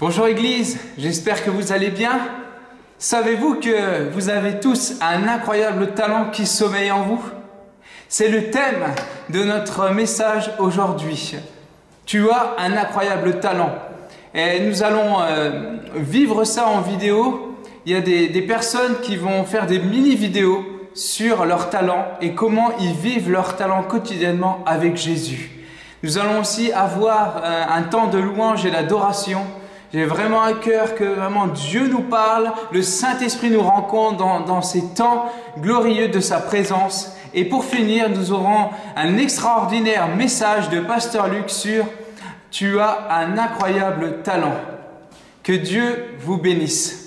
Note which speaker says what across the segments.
Speaker 1: Bonjour Église, j'espère que vous allez bien. Savez-vous que vous avez tous un incroyable talent qui sommeille en vous? C'est le thème de notre message aujourd'hui. Tu as un incroyable talent. Et nous allons vivre ça en vidéo. Il y a des personnes qui vont faire des mini-vidéos sur leur talent et comment ils vivent leur talent quotidiennement avec Jésus. Nous allons aussi avoir un temps de louange et d'adoration. J'ai vraiment à cœur que vraiment Dieu nous parle, le Saint-Esprit nous rencontre dans ces temps glorieux de sa présence. Et pour finir, nous aurons un extraordinaire message de Pasteur Luc sur « Tu as un incroyable talent ». Que Dieu vous bénisse.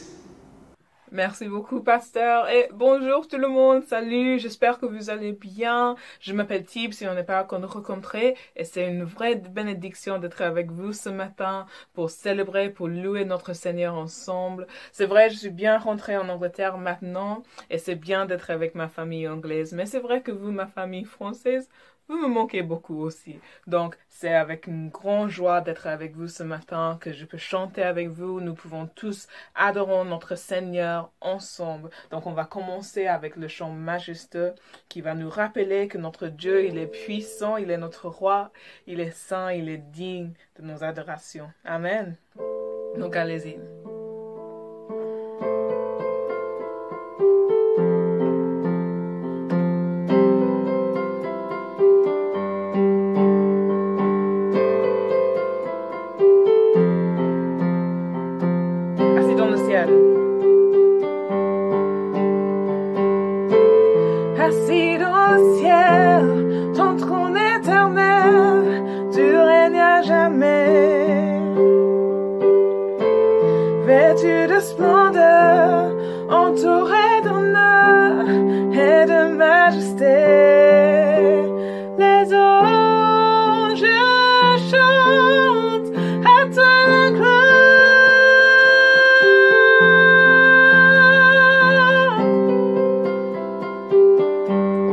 Speaker 2: Merci beaucoup, pasteur. Et bonjour tout le monde. Salut. J'espère que vous allez bien. Je m'appelle Tib, si on n'est pas encore rencontré. Et c'est une vraie bénédiction d'être avec vous ce matin pour célébrer, pour louer notre Seigneur ensemble. C'est vrai, je suis bien rentrée en Angleterre maintenant. Et c'est bien d'être avec ma famille anglaise. Mais c'est vrai que vous, ma famille française, vous me manquez beaucoup aussi. Donc, c'est avec une grande joie d'être avec vous ce matin, que je peux chanter avec vous. Nous pouvons tous adorer notre Seigneur ensemble. Donc, on va commencer avec le chant majestueux qui va nous rappeler que notre Dieu, il est puissant, il est notre roi, il est saint, il est digne de nos adorations. Amen. Donc, allez-y.
Speaker 3: Assis dans le ciel, ton trône éternel, tu règnes à jamais. Vêtu de splendeur, entouré d'honneur et de majesté, les anges chantent à ta gloire.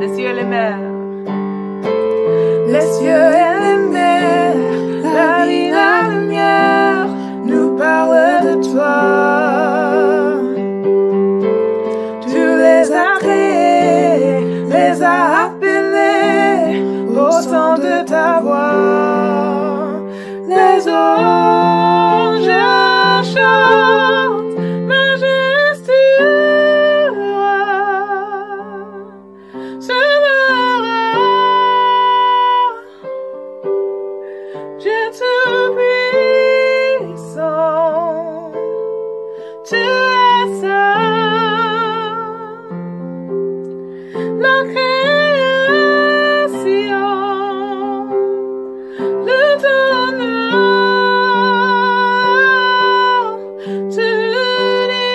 Speaker 3: Les cieux et les mers, la vie, la lumière, nous parlent de toi. Tu les as créés, les as appelés au son de ta voix. Les anges chantent majestueux. Dieu tout-puissant, tu es saint, la création, le donneur, tu l'univers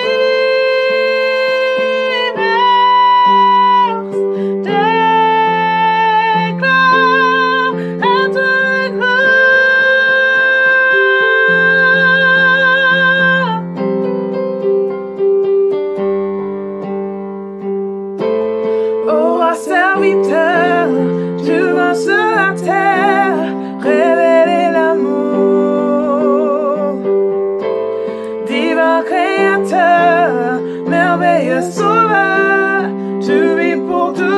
Speaker 3: déclare à ta gloire. Serviteur, tu vas sur la terre révéler l'amour. Divin créateur, merveilleux sauveur, tu vis pour toujours.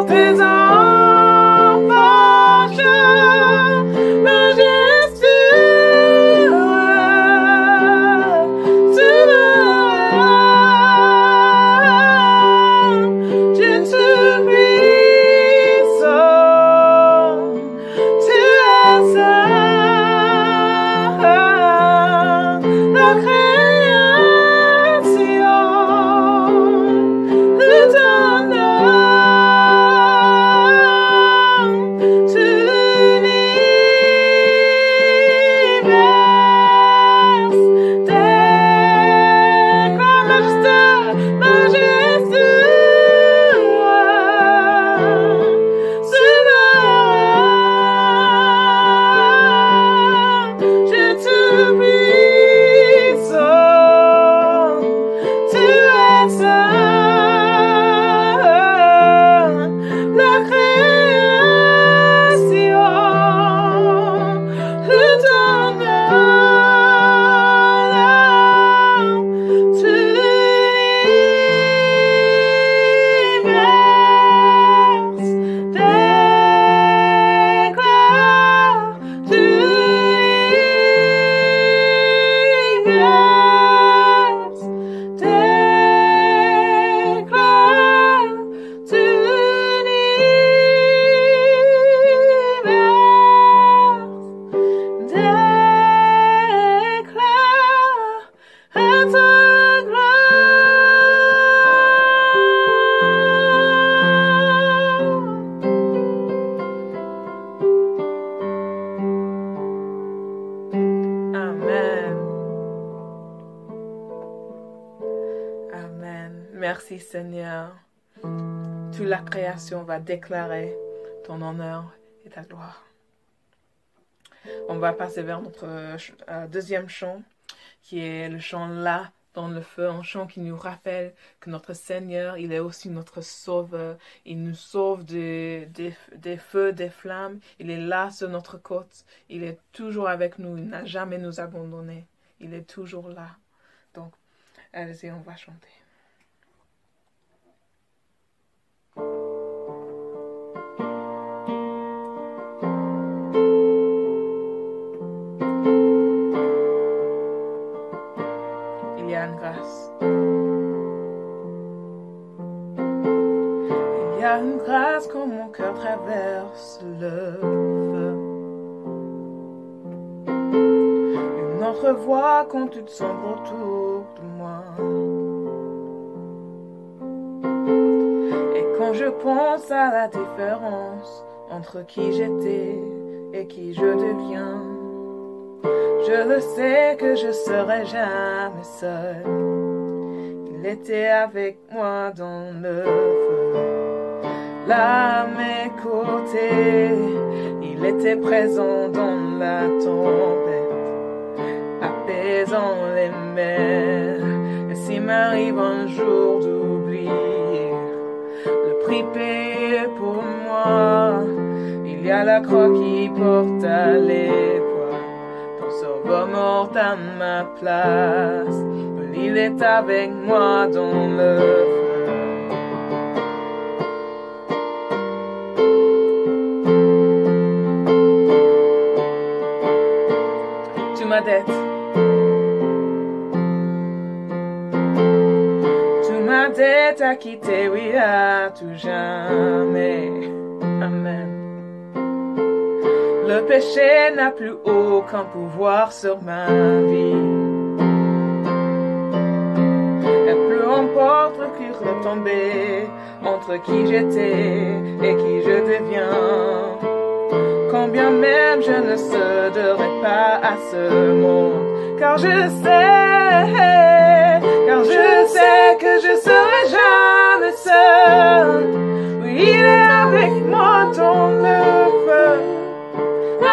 Speaker 3: Tes enfants chantent majestueux. Tu Oh
Speaker 2: Merci Seigneur. Toute la création va déclarer ton honneur et ta gloire. On va passer vers notre deuxième chant, qui est le chant Là dans le feu, un chant qui nous rappelle que notre Seigneur, il est aussi notre sauveur. Il nous sauve des feux, des flammes. Il est là sur notre côte. Il est toujours avec nous. Il n'a jamais nous abandonné. Il est toujours là. Donc, allez-y, on va chanter. Il y a une grâce. Il y a une grâce quand mon cœur traverse le feu. Une autre voix quand tout sombre autour de moi. Et quand je pense à la différence entre qui j'étais et qui je deviens, je le sais que je serai jamais seul. Il était avec moi dans le feu, là à mes côtés. Il était présent dans la tempête, apaisant les mers. Et s'il m'arrive un jour d'oublier le prix payé pour moi, il y a la croix qui porte à l'épaule. Sauveur mort à ma place, il est avec moi dans le feu. Tu ma dette, à quitter, oui, à tout jamais. Amen. Le péché n'a plus aucun pouvoir sur ma vie. Et peu importe le cuir retombé entre qui j'étais et qui je deviens. Quand bien même je ne céderai pas à ce monde, car je sais que je serai jamais seul. Oui, il est avec moi dans le feu. À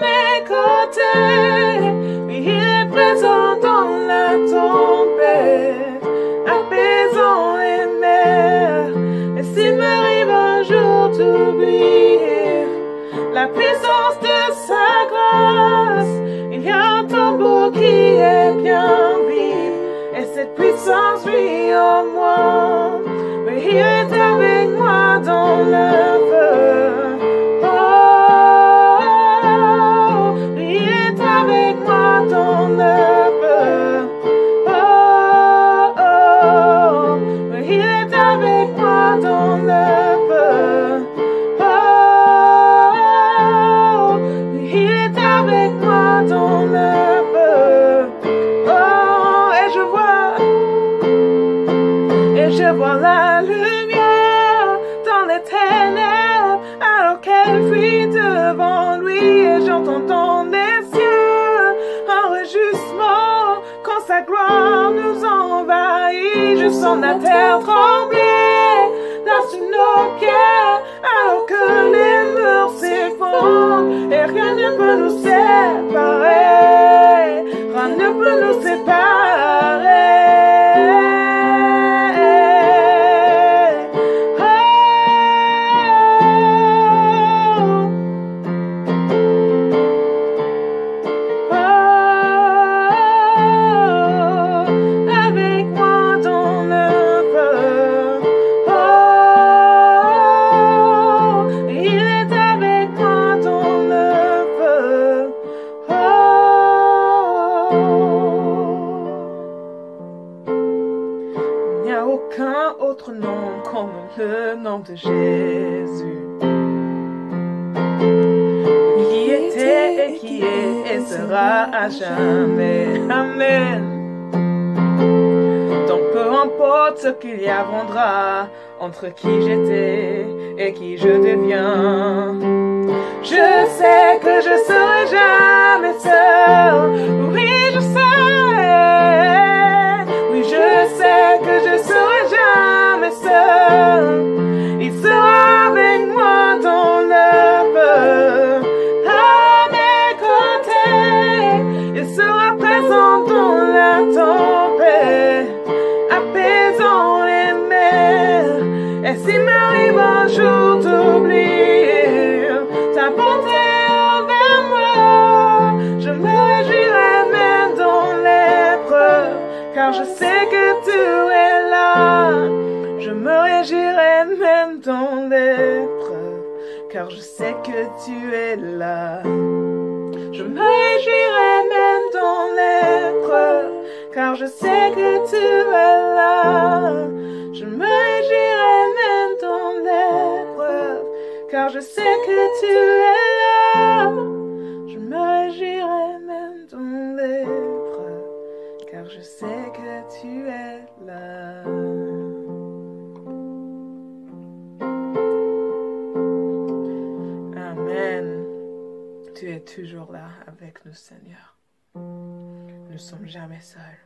Speaker 2: mes côtés, oui, il est présent dans la tempête, apaisant les mers. Et s'il m'arrive un jour d'oublier la puissance de sa grâce, il y a un tambour qui est bien vif, et cette puissance vit en moi. Oui, il est avec moi dans le feu. Nous envahit, je sens la terre trembler là sous nos pieds, alors que les murs s'effondrent et rien ne peut nous séparer, rien ne peut nous séparer. Le nom de Jésus, qui était et qui est et sera à jamais. Amen. Donc peu importe ce qu'il y avondra entre qui j'étais et qui je deviens, je sais que je serai jamais seul. Oui, je sais. Oui, je sais que je serai jamais
Speaker 3: car je sais que tu es là. Je me réjouirai même dans l'épreuve, car je sais que tu es là. Je me réjouirai même dans l'épreuve, car je sais que tu es là. Je me réjouirai même dans l'épreuve, car je sais que tu es là. Amen. Tu es toujours là avec nous, Seigneur. Nous ne sommes jamais seuls.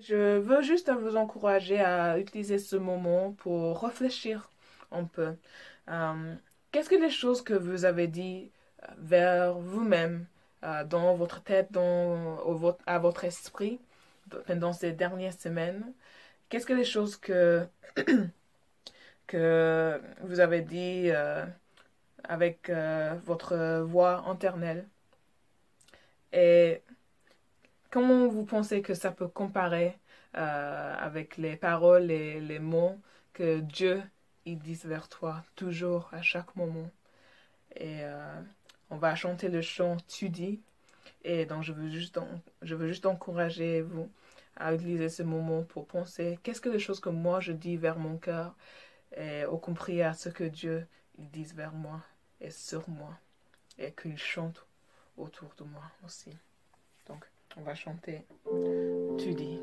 Speaker 3: Je veux juste vous encourager à utiliser ce moment pour réfléchir un peu. Qu'est-ce que les choses que vous avez dit vers vous-même, dans votre tête, à votre esprit, pendant ces dernières semaines? Qu'est-ce que les choses que vous avez dit avec votre voix interne? Et comment vous pensez que ça peut comparer avec les paroles et les mots que Dieu il dit vers toi, toujours, à chaque moment? Et on va chanter le chant « Tu dis ». Et donc, je veux juste encourager vous à utiliser ce moment pour penser qu'est-ce que les choses que moi je dis vers mon cœur, et au compris à ce que Dieu il dit vers moi et sur moi, et qu'il chante autour de moi aussi. Donc, on va chanter « Tu dis ».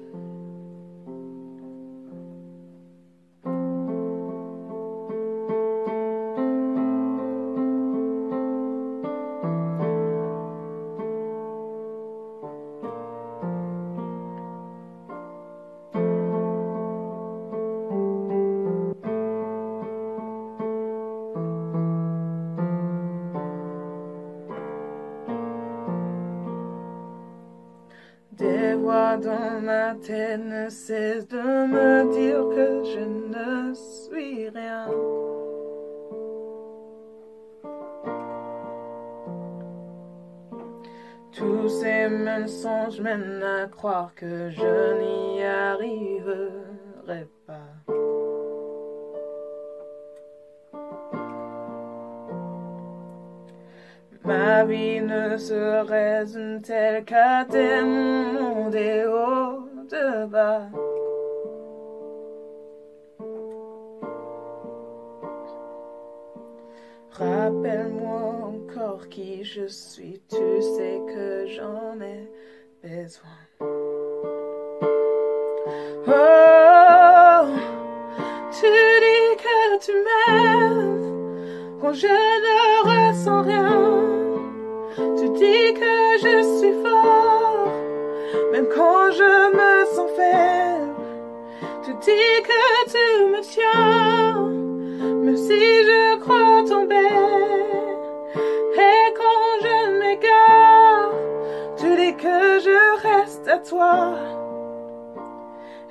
Speaker 3: Des voix dans ma tête ne cessent de me dire que je ne suis rien. Tous ces mensonges mènent à croire que je n'y arriverai pas. Ma vie ne se résume-t-elle qu'à des mondes et au-delà? Rappelle-moi encore qui je suis, tu sais que j'en ai besoin. Oh, tu dis que tu m'aimes quand je ne ressens rien. Tu dis que je suis fort, même quand je me sens faible. Tu dis que tu me tiens, même si je crois tomber. Et quand je m'égare, tu dis que je reste à toi.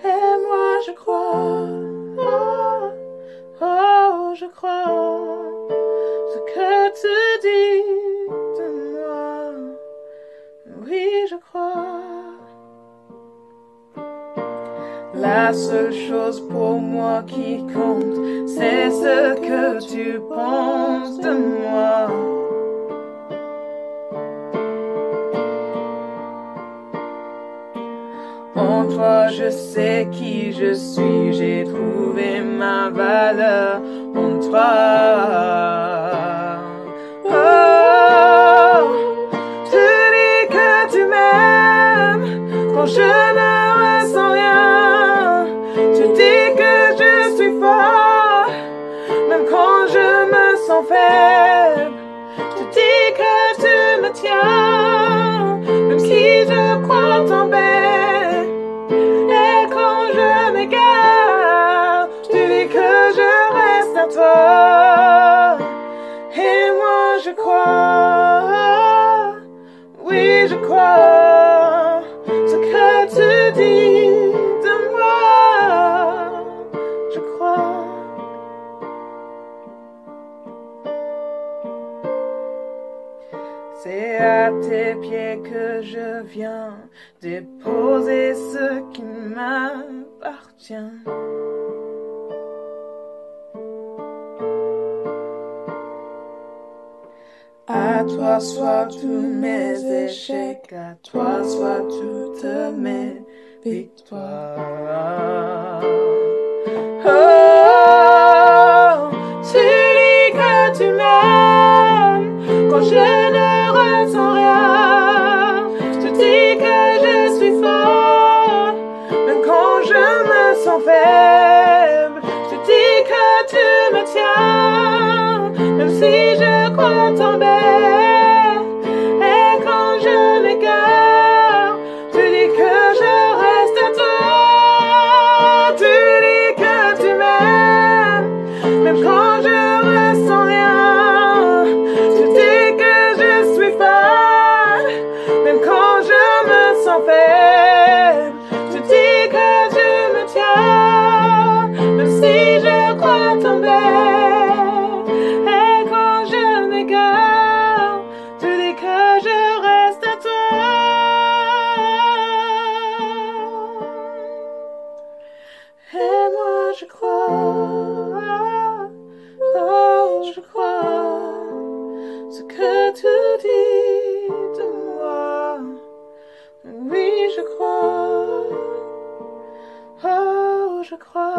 Speaker 3: Et moi je crois, oh, je crois ce que tu dis de moi. Oui, je crois. La seule chose pour moi qui compte, c'est ce que tu penses de moi. En toi, je sais qui je suis, j'ai trouvé ma valeur en toi. Oh, tu dis que tu m'aimes quand je ne ressens rien. Tu dis que je suis fort, même quand je me sens faible. Tu dis que tu me tiens, même si je crois tomber. Et quand je m'égare, tu dis que je reste à toi. Et moi je crois, oui je crois ce que tu dis de moi. Je crois. C'est à tes pieds que je viens déposer ce qui m'appartient. À toi soient tous mes échecs, à toi soient toutes mes victoires. Oh, tu dis que tu m'aimes quand je ne ressens rien. Je te dis que je suis fort, même quand je me sens faible. Je te dis que tu me tiens, même si je crois tomber. Et quand je m'égare, tu dis que je reste à toi. Tu dis que tu m'aimes, même quand je ressens rien. Tu dis que je suis folle, même quand je me sens faible. Tu dis que tu me tiens, même si je crois tomber. Et quand je m'égare, tu dis que je reste à toi. Et moi je crois, oh je crois, ce que tu dis de moi. Oui je crois, oh je crois,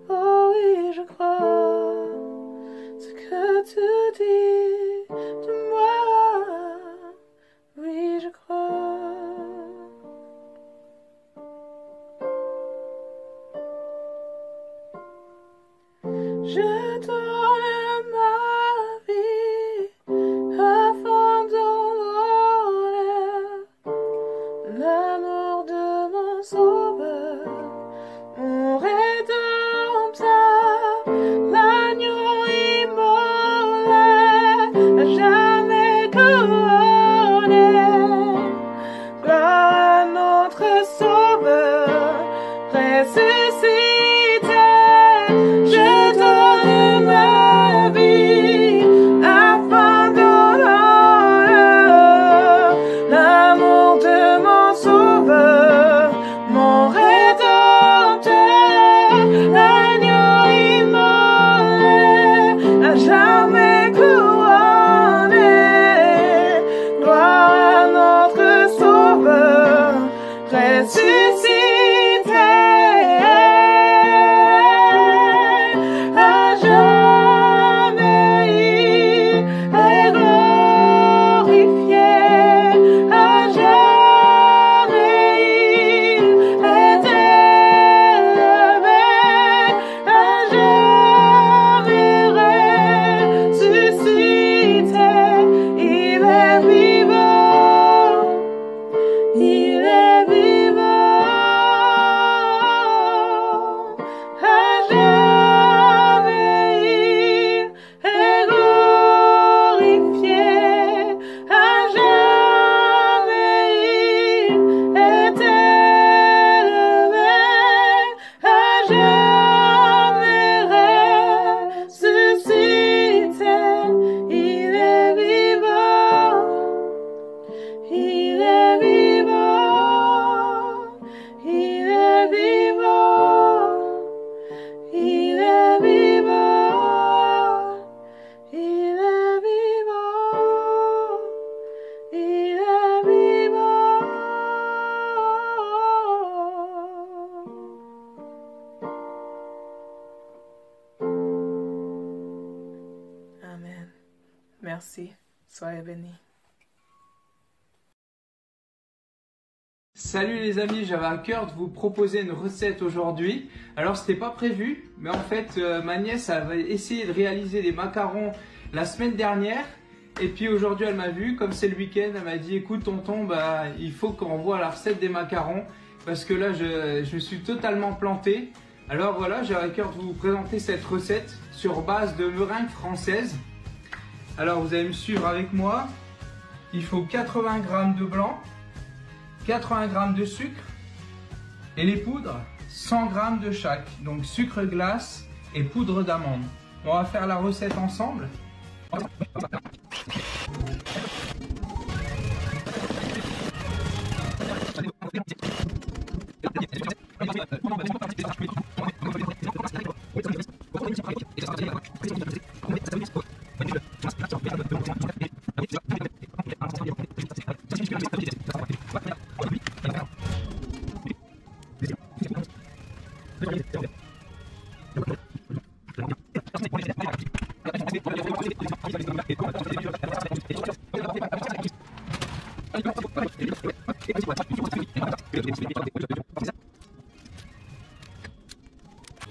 Speaker 3: oh oui je crois, ce que tu dis de moi. Oui je crois. Je donne ma vie afin d'honorer l'amour de mon sauveur, mon rédempteur, l'agneau immolé, à jamais couronné. Gloire à notre sauveur, ressuscité. Je donne ma vie afin d'honorer l'amour de mon sauveur, mon rédempteur, l'agneau immolé, à jamais couronné. Gloire à notre sauveur, ressuscité. À jamais il est glorifié, à jamais il est élevé, à jamais ressuscité. Il est vivant, il est vivant, à jamais il est glorifié, à jamais il est élevé, à jamais ressuscité. Il est vivant, il est vivant, il est vivant, il est vivant, il est vivant, il est vivant. Amen. Merci. Soyez bénis.
Speaker 1: Salut les amis, j'avais à cœur de vous proposer une recette aujourd'hui. Alors c'était pas prévu, mais en fait ma nièce avait essayé de réaliser des macarons la semaine dernière. Et puis aujourd'hui elle m'a vu, comme c'est le week-end, elle m'a dit écoute tonton, bah, il faut qu'on voit la recette des macarons. Parce que là je me suis totalement planté. Alors voilà, j'avais à cœur de vous présenter cette recette sur base de meringue française. Alors vous allez me suivre avec moi. Il faut 80 g de blanc, 80 g de sucre et les poudres, 100 g de chaque. Donc sucre glace et poudre d'amande. On va faire la recette ensemble.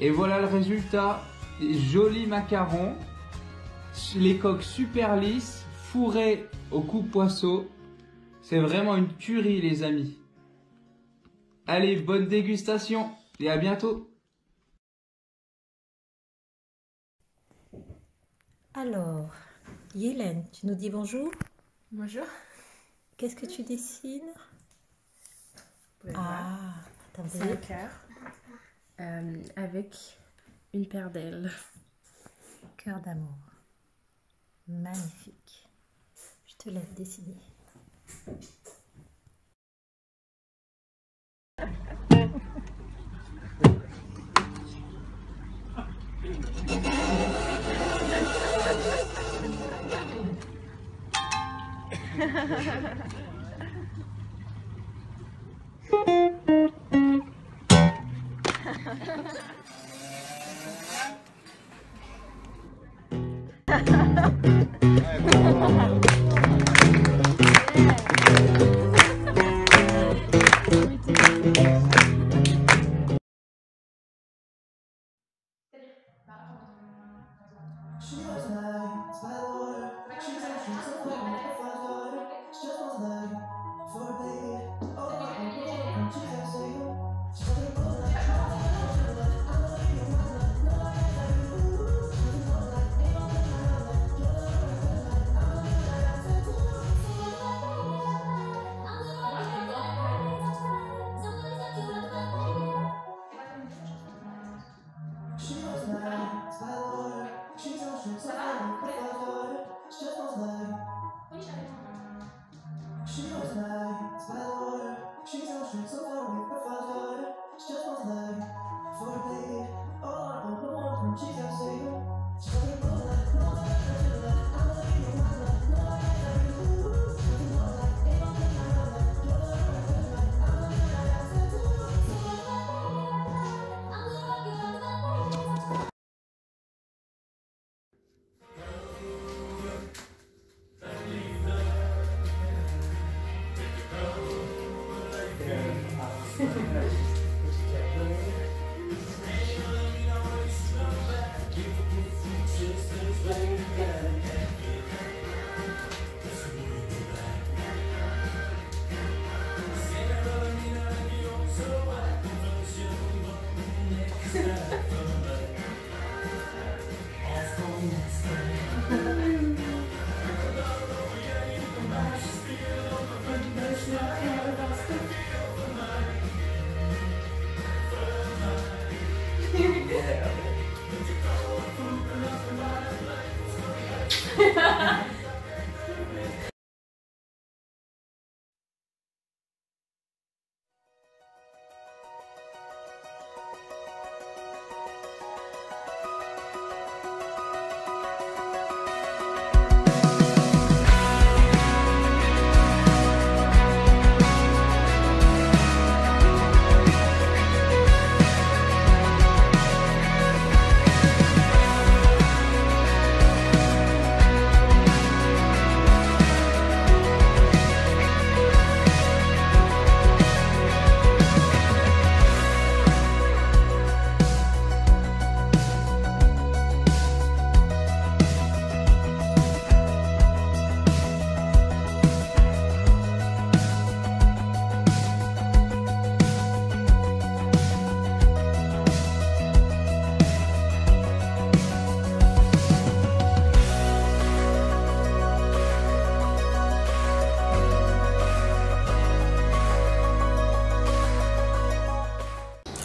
Speaker 1: Et voilà le résultat, joli macaron, les coques super lisses, fourrées au coupe poisseau. C'est vraiment une tuerie les amis. Allez, bonne dégustation et à bientôt.
Speaker 4: Alors, Yélène, tu nous dis bonjour.
Speaker 3: Bonjour.
Speaker 4: Qu'est-ce que tu dessines? Ah,
Speaker 5: C'est un
Speaker 4: attendez.
Speaker 5: cœur avec une paire d'ailes.
Speaker 4: Cœur d'amour. Magnifique. Je te laisse dessiner.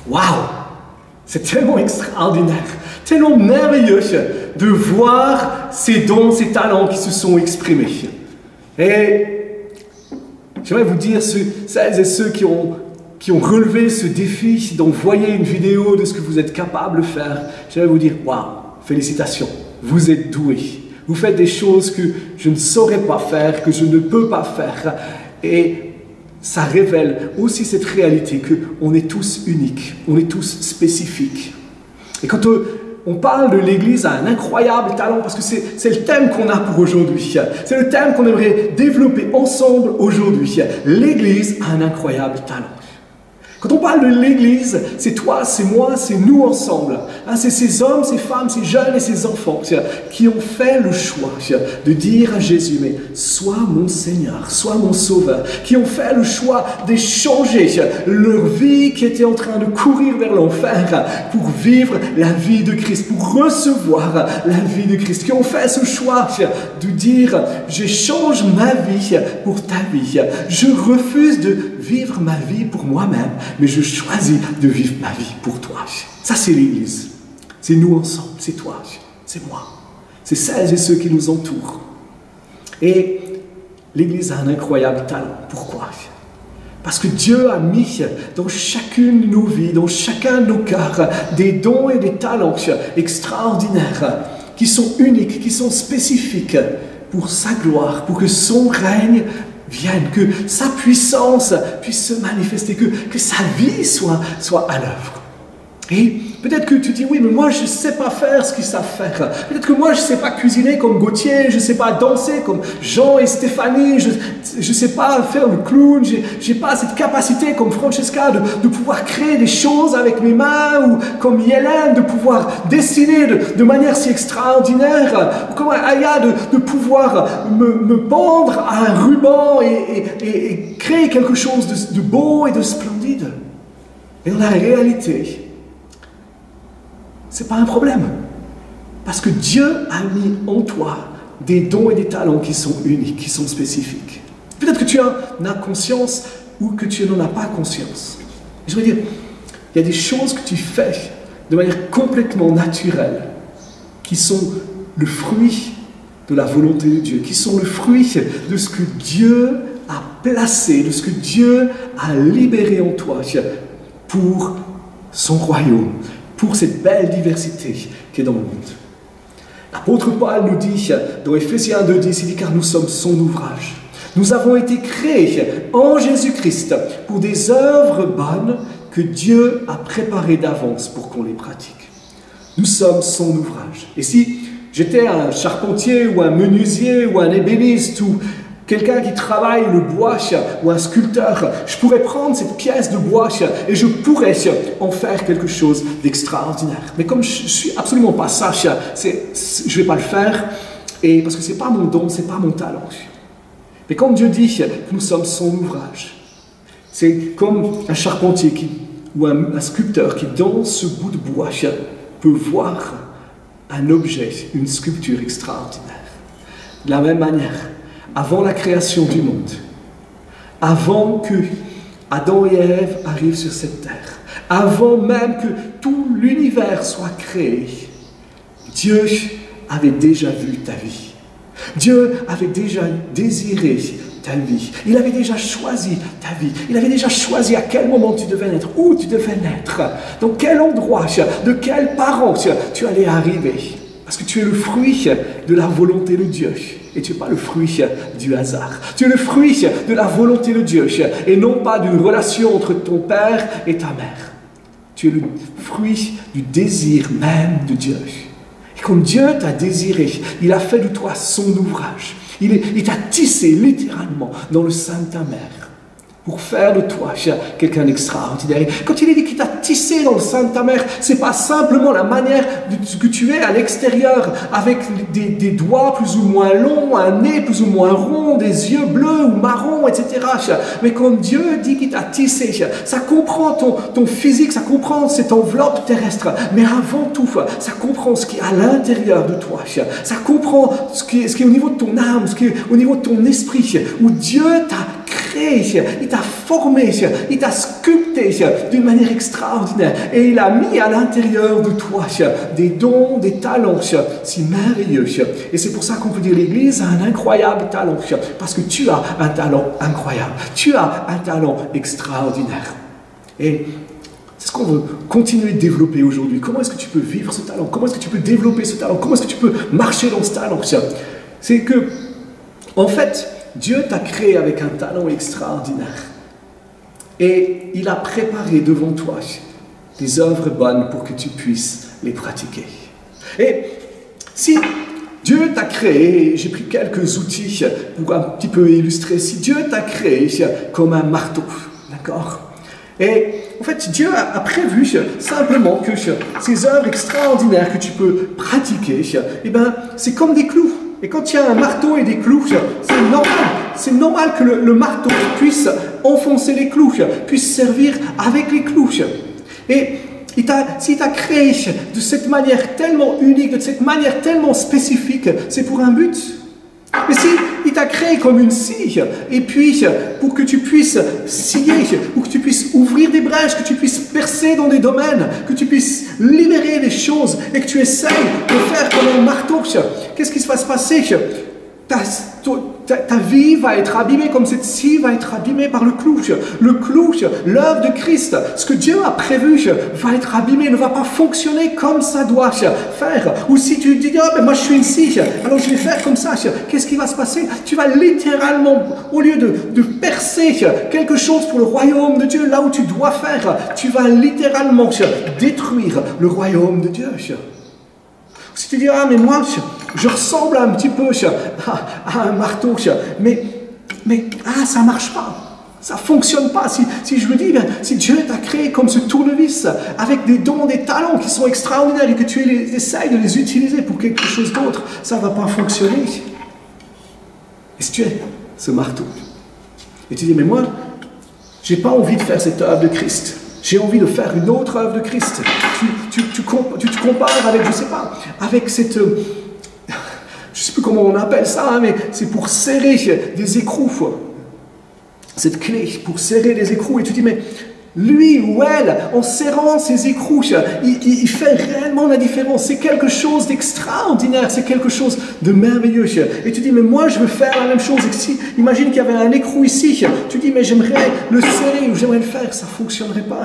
Speaker 6: Waouh! C'est tellement extraordinaire, tellement merveilleux de voir ces dons, ces talents qui se sont exprimés. Et j'aimerais vous dire, celles et ceux qui ont relevé ce défi d'envoyer une vidéo de ce que vous êtes capable de faire, j'aimerais vous dire, waouh, félicitations, vous êtes doués. Vous faites des choses que je ne saurais pas faire, que je ne peux pas faire. Et ça révèle aussi cette réalité qu'on est tous uniques, on est tous spécifiques. Et quand on parle de l'Église a un incroyable talent, parce que c'est le thème qu'on a pour aujourd'hui. C'est le thème qu'on aimerait développer ensemble aujourd'hui. L'Église a un incroyable talent. Quand on parle de l'Église, c'est toi, c'est moi, c'est nous ensemble. C'est ces hommes, ces femmes, ces jeunes et ces enfants qui ont fait le choix de dire à Jésus, mais sois mon Seigneur, sois mon Sauveur. Qui ont fait le choix d'échanger leur vie qui était en train de courir vers l'enfer pour vivre la vie de Christ, pour recevoir la vie de Christ. Qui ont fait ce choix de dire, j'échange ma vie pour ta vie. Je refuse de vivre ma vie pour moi-même, mais je choisis de vivre ma vie pour toi. Ça, c'est l'Église. C'est nous ensemble, c'est toi, c'est moi. C'est celles et ceux qui nous entourent. Et l'Église a un incroyable talent. Pourquoi? Parce que Dieu a mis dans chacune de nos vies, dans chacun de nos cœurs, des dons et des talents extraordinaires, qui sont uniques, qui sont spécifiques pour sa gloire, pour que son règne vienne, que sa puissance puisse se manifester, que sa vie soit à l'œuvre. Et peut-être que tu dis, oui, mais moi je ne sais pas faire ce qu'ils savent faire. Peut-être que moi je ne sais pas cuisiner comme Gauthier, je ne sais pas danser comme Jean et Stéphanie, je ne sais pas faire le clown, je n'ai pas cette capacité comme Francesca de pouvoir créer des choses avec mes mains, ou comme Hélène de pouvoir dessiner de manière si extraordinaire, ou comme Aya de pouvoir me pendre à un ruban et créer quelque chose de beau et de splendide. Et dans la réalité, ce n'est pas un problème. Parce que Dieu a mis en toi des dons et des talents qui sont uniques, qui sont spécifiques. Peut-être que tu en as conscience ou que tu n'en as pas conscience. Je veux dire, il y a des choses que tu fais de manière complètement naturelle qui sont le fruit de la volonté de Dieu, qui sont le fruit de ce que Dieu a placé, de ce que Dieu a libéré en toi pour son royaume, pour cette belle diversité qui est dans le monde. L'apôtre Paul nous dit, dans Éphésiens 2:10, il dit, car nous sommes son ouvrage. Nous avons été créés en Jésus-Christ pour des œuvres bonnes que Dieu a préparées d'avance pour qu'on les pratique. Nous sommes son ouvrage. Et si j'étais un charpentier ou un menuisier ou un ébéniste ou quelqu'un qui travaille le bois ou un sculpteur, je pourrais prendre cette pièce de bois et je pourrais en faire quelque chose d'extraordinaire. Mais comme je ne suis absolument pas ça, je ne vais pas le faire parce que ce n'est pas mon don, ce n'est pas mon talent. Mais quand Dieu dit que nous sommes son ouvrage, c'est comme un charpentier ou un sculpteur qui, dans ce bout de bois, peut voir un objet, une sculpture extraordinaire. De la même manière, avant la création du monde, avant que Adam et Ève arrivent sur cette terre, avant même que tout l'univers soit créé, Dieu avait déjà vu ta vie. Dieu avait déjà désiré ta vie. Il avait déjà choisi ta vie. Il avait déjà choisi à quel moment tu devais naître, où tu devais naître, dans quel endroit, de quels parents tu allais arriver. Parce que tu es le fruit de la volonté de Dieu. Et tu n'es pas le fruit du hasard. Tu es le fruit de la volonté de Dieu. Et non pas d'une relation entre ton père et ta mère. Tu es le fruit du désir même de Dieu. Et comme Dieu t'a désiré, il a fait de toi son ouvrage. Il t'a tissé littéralement dans le sein de ta mère. Pour faire de toi quelqu'un d'extraordinaire. Et quand il est dit qu'il t'a tissé dans le sein de ta mère, ce n'est pas simplement la manière que tu es à l'extérieur, avec des doigts plus ou moins longs, un nez plus ou moins rond, des yeux bleus ou marrons, etc. Mais quand Dieu dit qu'il t'a tissé, ça comprend ton physique, ça comprend cette enveloppe terrestre, mais avant tout, ça comprend ce qui est à l'intérieur de toi. Ça comprend ce qui est au niveau de ton âme, ce qui est au niveau de ton esprit, où Dieu t'a créé, il t'a formé, il t'a sculpté d'une manière extraordinaire et il a mis à l'intérieur de toi des dons, des talents si merveilleux. Et c'est pour ça qu'on peut dire l'Église a un incroyable talent parce que tu as un talent incroyable, tu as un talent extraordinaire. Et c'est ce qu'on veut continuer de développer aujourd'hui. Comment est-ce que tu peux vivre ce talent? Comment est-ce que tu peux développer ce talent? Comment est-ce que tu peux marcher dans ce talent? C'est que, en fait, Dieu t'a créé avec un talent extraordinaire. Et il a préparé devant toi des œuvres bonnes pour que tu puisses les pratiquer. Et si Dieu t'a créé, j'ai pris quelques outils pour un petit peu illustrer, si Dieu t'a créé comme un marteau, d'accord? Et en fait, Dieu a prévu simplement que ces œuvres extraordinaires que tu peux pratiquer, eh ben, c'est comme des clous. Et quand il y a un marteau et des clous, c'est normal que le marteau puisse enfoncer les clous, puisse servir avec les clous. Et s'il t'a créé de cette manière tellement unique, de cette manière tellement spécifique, c'est pour un but. Mais s'il t'a créé comme une scie, et puis pour que tu puisses scier, pour que tu puisses ouvrir des brèches, que tu puisses percer dans des domaines, que tu puisses libérer les choses, et que tu essayes de faire comme un marteau, qu'est-ce qui va se passer? Ta vie va être abîmée comme cette scie va être abîmée par le clou. Le clou, l'œuvre de Christ, ce que Dieu a prévu va être abîmé, ne va pas fonctionner comme ça doit faire. Ou si tu dis, oh, ben moi je suis une scie, alors je vais faire comme ça, qu'est-ce qui va se passer? Tu vas littéralement, au lieu de percer quelque chose pour le royaume de Dieu, là où tu dois faire, tu vas littéralement détruire le royaume de Dieu. Si tu dis, ah mais moi, je ressemble un petit peu à un marteau, mais ça ne marche pas, ça ne fonctionne pas. Si je me dis, si Dieu t'a créé comme ce tournevis, avec des dons, des talents qui sont extraordinaires et que tu essayes de les utiliser pour quelque chose d'autre, ça ne va pas fonctionner. Et si tu es ce marteau, et tu dis, mais moi, je n'ai pas envie de faire cette œuvre de Christ. J'ai envie de faire une autre œuvre de Christ. Tu te compares avec, je ne sais pas, avec cette... je ne sais plus comment on appelle ça, hein, mais c'est pour serrer des écrous. Cette clé pour serrer les écrous. Et tu dis, mais lui ou elle, en serrant ses écrous, il fait réellement la différence. C'est quelque chose d'extraordinaire, c'est quelque chose de merveilleux. Et tu dis, mais moi je veux faire la même chose. Et si, imagine qu'il y avait un écrou ici, tu dis, mais j'aimerais le serrer ou j'aimerais le faire, ça ne fonctionnerait pas.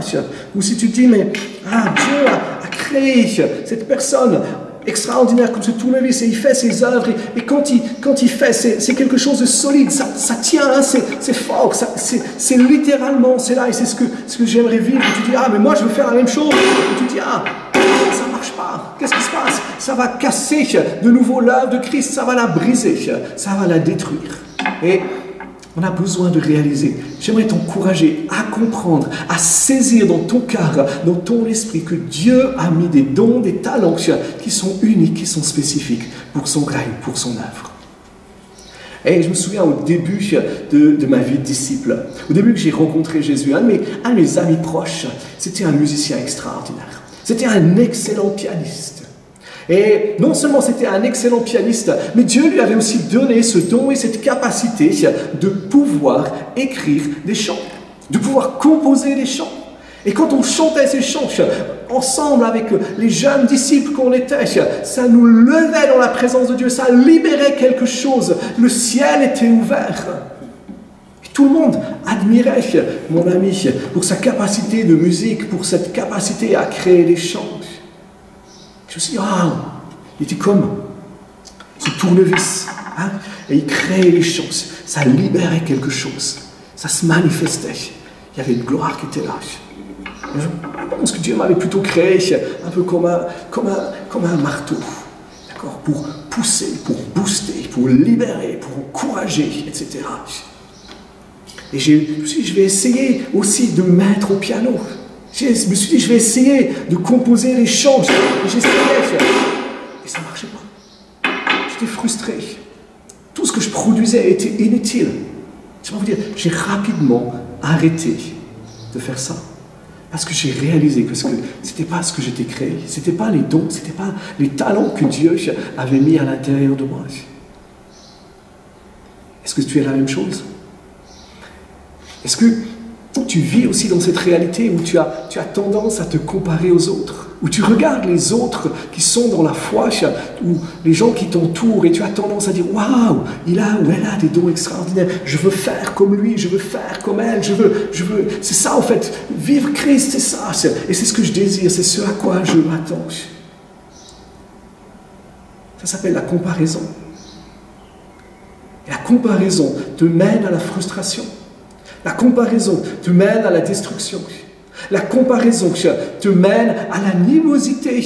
Speaker 6: Ou si tu dis, mais Dieu a créé cette personne extraordinaire comme ce tournevis et il fait ses œuvres et quand il fait c'est quelque chose de solide, ça tient, hein, c'est fort, c'est littéralement, c'est là et c'est ce que j'aimerais vivre. Et tu dis, mais moi je veux faire la même chose. Et tu dis, ça ne marche pas, qu'est-ce qui se passe? Ça va casser de nouveau l'œuvre de Christ, ça va la briser, ça va la détruire. Et on a besoin de réaliser, j'aimerais t'encourager à comprendre, à saisir dans ton cœur, dans ton esprit que Dieu a mis des dons, des talents qui sont uniques, qui sont spécifiques pour son règne, pour son œuvre. Et je me souviens au début de ma vie de disciple, au début que j'ai rencontré Jésus, un de mes amis proches, c'était un musicien extraordinaire, c'était un excellent pianiste. Et non seulement c'était un excellent pianiste, mais Dieu lui avait aussi donné ce don et cette capacité de pouvoir écrire des chants, de pouvoir composer des chants. Et quand on chantait ces chants ensemble avec les jeunes disciples qu'on était, ça nous levait dans la présence de Dieu, ça libérait quelque chose, le ciel était ouvert. Et tout le monde admirait mon ami pour sa capacité de musique, pour cette capacité à créer des chants. Je me suis dit, il était comme ce tournevis, hein, et il créait les chants, ça libérait quelque chose, ça se manifestait, il y avait une gloire qui était là. Et je pense que Dieu m'avait plutôt créé un peu comme un marteau, d'accord, pour pousser, pour booster, pour libérer, pour encourager, etc. Et je me suis dit, je vais essayer aussi de me mettre au piano. Je me suis dit, je vais essayer de composer les chants. Et j'essayais. Et ça ne marchait pas. J'étais frustré. Tout ce que je produisais était inutile. Je vais vous dire, j'ai rapidement arrêté de faire ça. Parce que j'ai réalisé que ce n'était pas ce que j'étais créé. Ce n'était pas les dons, ce n'était pas les talents que Dieu avait mis à l'intérieur de moi. Est-ce que tu es la même chose? Est-ce que tu vis aussi dans cette réalité où tu as tendance à te comparer aux autres, où tu regardes les autres qui sont dans la foi, ou les gens qui t'entourent, et tu as tendance à dire « Waouh, il a ou elle a des dons extraordinaires, je veux faire comme lui, je veux faire comme elle, je veux... » C'est ça en fait, vivre Christ, c'est ça, et c'est ce que je désire, c'est ce à quoi je m'attends. Ça s'appelle la comparaison. Et la comparaison te mène à la frustration. La comparaison te mène à la destruction. La comparaison te mène à l'animosité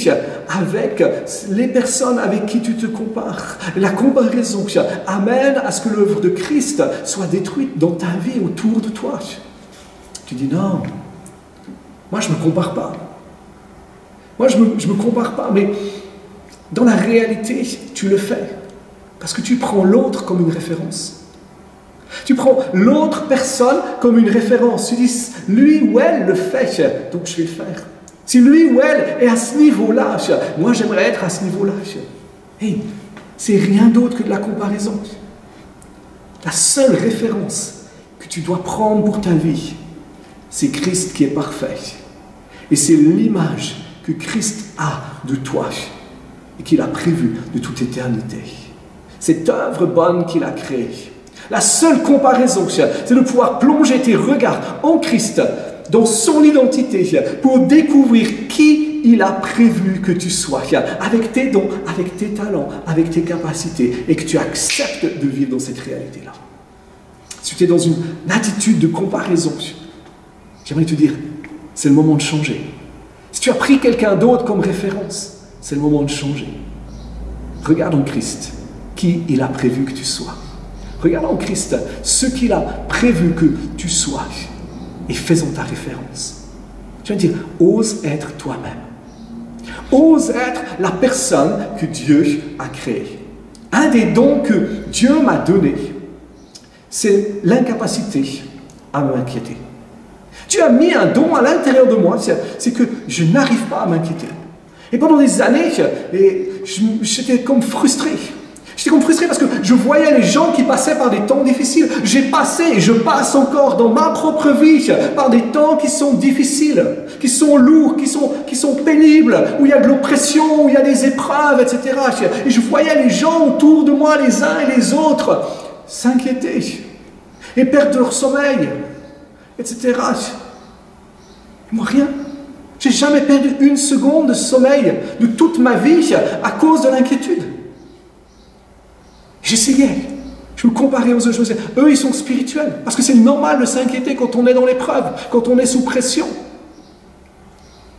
Speaker 6: avec les personnes avec qui tu te compares. La comparaison amène à ce que l'œuvre de Christ soit détruite dans ta vie autour de toi. Tu dis non, moi je ne me compare pas. Moi je me compare pas, mais dans la réalité, tu le fais. Parce que tu prends l'autre comme une référence. Tu prends l'autre personne comme une référence. Tu dis, lui ou elle le fait, donc je vais le faire. Si lui ou elle est à ce niveau-là, moi j'aimerais être à ce niveau-là. Hey, c'est rien d'autre que de la comparaison. La seule référence que tu dois prendre pour ta vie, c'est Christ qui est parfait. Et c'est l'image que Christ a de toi et qu'il a prévue de toute éternité. Cette œuvre bonne qu'il a créée. La seule comparaison, c'est de pouvoir plonger tes regards en Christ, dans son identité, pour découvrir qui il a prévu que tu sois, avec tes dons, avec tes talents, avec tes capacités, et que tu acceptes de vivre dans cette réalité-là. Si tu es dans une attitude de comparaison, j'aimerais te dire, c'est le moment de changer. Si tu as pris quelqu'un d'autre comme référence, c'est le moment de changer. Regarde en Christ qui il a prévu que tu sois. Regarde en Christ ce qu'il a prévu que tu sois et fais-en ta référence. Je veux dire, ose être toi-même. Ose être la personne que Dieu a créée. Un des dons que Dieu m'a donné, c'est l'incapacité à m'inquiéter. Dieu a mis un don à l'intérieur de moi, c'est que je n'arrive pas à m'inquiéter. Et pendant des années, j'étais comme frustré. J'étais comme frustré parce que je voyais les gens qui passaient par des temps difficiles. J'ai passé et je passe encore dans ma propre vie par des temps qui sont difficiles, qui sont lourds, qui sont pénibles, où il y a de l'oppression, où il y a des épreuves, etc. Et je voyais les gens autour de moi, les uns et les autres, s'inquiéter et perdre leur sommeil, etc. Moi, rien. J'ai jamais perdu une seconde de sommeil de toute ma vie à cause de l'inquiétude. J'essayais, je me comparais aux autres, je me disais, eux ils sont spirituels, parce que c'est normal de s'inquiéter quand on est dans l'épreuve, quand on est sous pression.